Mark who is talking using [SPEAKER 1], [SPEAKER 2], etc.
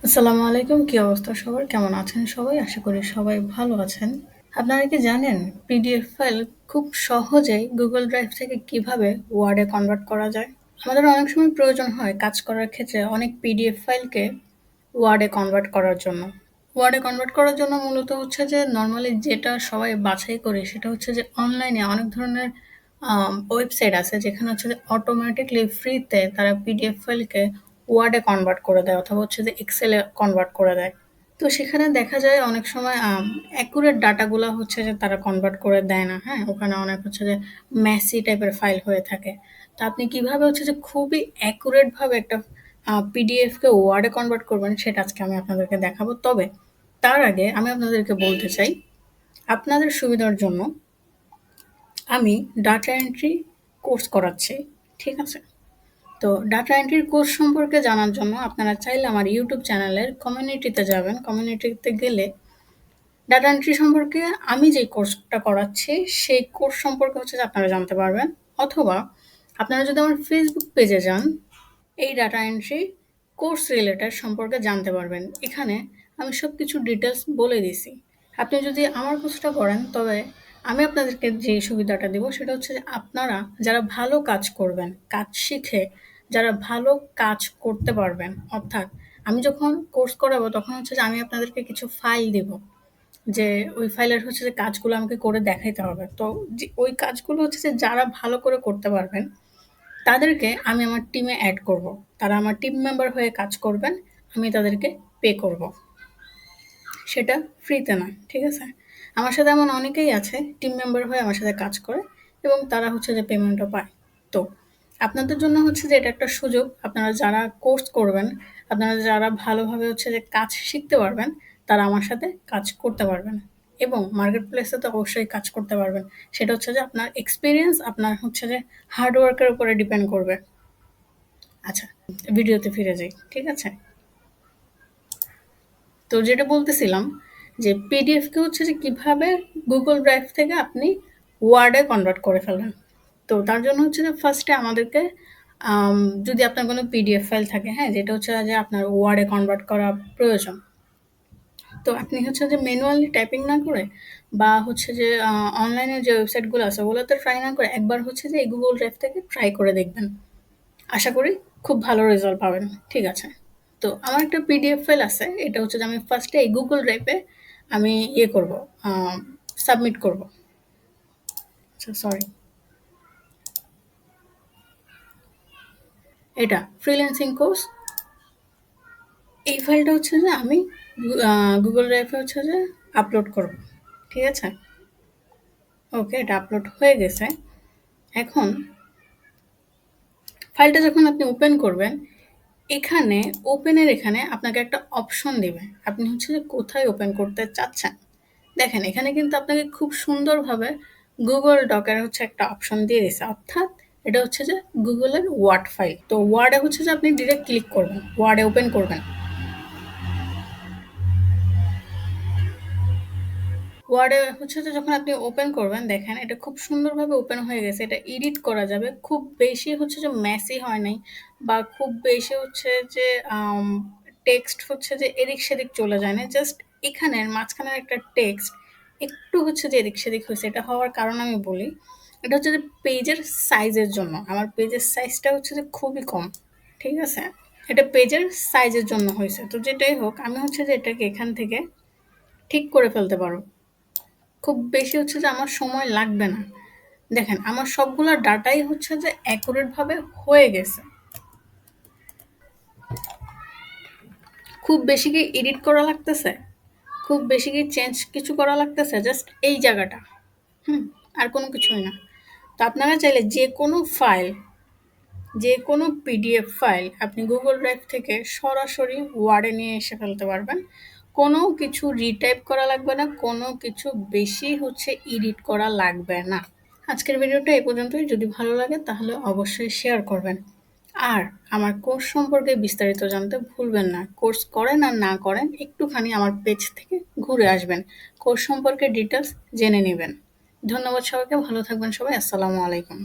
[SPEAKER 1] আসসালামু আলাইকুম। কি অবস্থা সবার? কেমন আছেন সবাই? আশা করি সবাই ভালো আছেন। আপনারা কি জানেন পিডিএফ ফাইল খুব সহজেই Google Drive থেকে কিভাবে ওয়ার্ডে কনভার্ট করা যায়? আমাদের অনেক সময় প্রয়োজন হয় কাজ করার ক্ষেত্রে অনেক পিডিএফ ফাইলকে ওয়ার্ডে কনভার্ট করার জন্য। ওয়ার্ডে কনভার্ট করার জন্য মূলত হচ্ছে যে নরমালি যেটা সবাই বাছাই করে সেটা হচ্ছে যে অনলাইনে অনেক ধরনের ওয়েবসাইট আছে যেখানে হচ্ছে যে অটোমেটিক্যালি ফ্রিতে তারা পিডিএফ ফাইলকে ওয়ার্ডে কনভার্ট করে দেয় অথবা হচ্ছে যে এক্সেলে কনভার্ট করে দেয়। তো সেখানে দেখা যায় অনেক সময় অ্যাকুরেট ডাটাগুলা হচ্ছে যে তারা কনভার্ট করে দেয় না, হ্যাঁ? ওখানে অনেক হচ্ছে যে মেসি টাইপের ফাইল হয়ে থাকে। তো আপনি কিভাবে হচ্ছে যে খুবই অ্যাকুরেট ভাবে একটা পিডিএফকে ওয়ার্ডে কনভার্ট করবেন সেটা আজকে আমি আপনাদেরকে দেখাবো। তবে তার আগে আমি আপনাদেরকে বলতে চাই, আপনাদের সুবিধার জন্য আমি ডাটা এন্ট্রি কোর্স করাচ্ছি। ঠিক আছে? তো ডাটা এন্ট্রির কোর্স সম্পর্কে জানার জন্য আপনারা চাইলে আমার ইউটিউব চ্যানেলের কমিউনিটিতে যাবেন। কমিউনিটিতে গেলে ডাটা এন্ট্রি সম্পর্কে আমি যেই কোর্সটা করাচ্ছি, সেই কোর্স সম্পর্কে হচ্ছে যে আপনারা জানতে পারবেন। অথবা আপনারা যদি আমার ফেসবুক পেজে যান, এই ডাটা এন্ট্রি কোর্স রিলেটেড সম্পর্কে জানতে পারবেন। এখানে আমি সবকিছু ডিটেইলস বলে দিছি। আপনি যদি আমার কোর্সটা করেন তবে আমি আপনাদেরকে যে সুবিধাটা দিব সেটা হচ্ছে যে আপনারা যারা ভালো কাজ করবেন, কাজ শিখে যারা ভালো কাজ করতে পারবেন, অর্থাৎ আমি যখন কোর্স করাবো তখন হচ্ছে যে আমি আপনাদেরকে কিছু ফাইল দিব। যে ওই ফাইলের হচ্ছে যে কাজগুলো আমাকে করে দেখাইতে হবে। তো যে ওই কাজগুলো হচ্ছে যে যারা ভালো করে করতে পারবেন তাদেরকে আমি আমার টিমে এড করব। তারা আমার টিম মেম্বার হয়ে কাজ করবেন। আমি তাদেরকে পে করব। সেটা ফ্রিতে না। ঠিক আছে? আমার সাথে এমন অনেকেই আছে টিম মেম্বার হয়ে আমার সাথে কাজ করে এবং তারা হচ্ছে যে পেমেন্টও পায়। তো আপনাদের জন্য হচ্ছে যে এটা একটা সুযোগ। আপনারা যারা কোর্স করবেন, আপনারা যারা ভালোভাবে হচ্ছে যে কাজ শিখতে পারবেন, তারা আমার সাথে কাজ করতে পারবেন। এবং মার্কেট প্লেসে তো অবশ্যই কাজ করতে পারবেন। সেটা হচ্ছে যে আপনার এক্সপেরিয়েন্স, আপনার হচ্ছে যে হার্ড ওয়ার্কের উপরে ডিপেন্ড করবে। আচ্ছা, ভিডিওতে ফিরে যাই। ঠিক আছে? তো যেটা বলতেছিলাম যে পিডিএফকে হচ্ছে যে কিভাবে গুগল ড্রাইভ থেকে আপনি ওয়ার্ডে কনভার্ট করে ফেলবেন। তো তার জন্য হচ্ছে যে ফার্স্টে আমাদেরকে আম যদি আপনার কোনো পিডিএফ ফাইল থাকে, হ্যাঁ? যেটা হচ্ছে যে আপনার ওয়ার্ডে কনভার্ট করা প্রয়োজন। তো আপনি হচ্ছে যে ম্যানুয়ালি টাইপিং না করে বা হচ্ছে যে অনলাইনে যে ওয়েবসাইটগুলো আছে ওগুলোতে ট্রাই না করে একবার হচ্ছে যে এই গুগল ড্রাইভ থেকে ট্রাই করে দেখবেন। আশা করি খুব ভালো রেজাল্ট পাবেন। ঠিক আছে? তো আমার একটা পিডিএফ ফাইল আছে। এটা হচ্ছে যে আমি ফার্স্টে এই Google Drive এ আমি ইয়ে করব, আ সাবমিট করব। আচ্ছা সরি। এটা ফ্রিল্যান্সিং কোর্স। এই ফাইলটা হচ্ছে যে আমি Google Drive এ হচ্ছে যে আপলোড করব। ঠিক আছে? ওকে, এটা আপলোড হয়ে গেছে। এখন ফাইলটা যখন আপনি ওপেন করবেন, এখানে ওপেনের এখানে আপনাকে একটা অপশন দিবে। আপনি হচ্ছে যে কোথায় ওপেন করতে চাচ্ছেন। দেখেন এখানে কিন্তু আপনাকে খুব সুন্দরভাবে Google ডকের হচ্ছে একটা অপশন দিয়ে দিছে। অর্থাৎ এটা হচ্ছে যে Google এর ওয়ার্ড ফাইল। তো ওয়ার্ডে হচ্ছে যে আপনি ডিরেক্ট ক্লিক করবেন। ওয়ার্ডে ওপেন করবেন। ওয়ার্ডে হচ্ছে যে যখন আপনি ওপেন করবেন দেখেন এটা খুব সুন্দরভাবে ওপেন হয়ে গেছে। এটা এডিট করা যাবে। খুব বেশি হচ্ছে যে মেসি হয় নাই বা খুব বেশি হচ্ছে যে আম টেক্সট হচ্ছে যে এদিক-সেদিক চলে যায় নাই। জাস্ট এখানের মাঝখানের একটা টেক্সট একটু হচ্ছে যে এদিক-সেদিক হইছে। এটা হওয়ার কারণ আমি বলি। এটা হচ্ছে যে পেজের সাইজের জন্য। আমার পেজের সাইজটা হচ্ছে যে খুবই কম। ঠিক আছে? এটা পেজের সাইজের জন্য হইছে। তো যেটাই হোক আমি হচ্ছে যে এটাকে এখান থেকে ঠিক করে ফেলতে পারব। খুব বেশি হচ্ছে যে আমার সময় লাগবে না। দেখেন আমার সবগুলা ডাটাই হচ্ছে যে অ্যাকুরেট ভাবে হয়ে গেছে। খুব বেশি কি এডিট করা লাগতেছে? খুব বেশি কি চেঞ্জ কিছু করা লাগতেছে? জাস্ট এই জায়গাটা। হুম? আর কোনো কিছুই না। তো আপনারা চাইলে যেকোনো ফাইল, যেকোনো পিডিএফ ফাইল আপনি Google Drive থেকে সরাসরি ওয়ার্ডে নিয়ে এসে ফেলতে পারবেন। কোনো কিছু রিটাইপ করা লাগবে না, কোনো কিছু বেশি হচ্ছে এডিট করা লাগবে না। আজকের ভিডিওটা এই পর্যন্তই। যদি ভালো লাগে তাহলে অবশ্যই শেয়ার করবেন। আর আমার কোর্স সম্পর্কে বিস্তারিত জানতে ভুলবেন না। কোর্স করেন আর না করেন একটুখানি আমার পেজ থেকে ঘুরে আসবেন। কোর্স সম্পর্কে ডিটেইলস জেনে নিবেন। ধন্যবাদ সবাইকে। ভালো থাকবেন সবাই। আসসালামু আলাইকুম।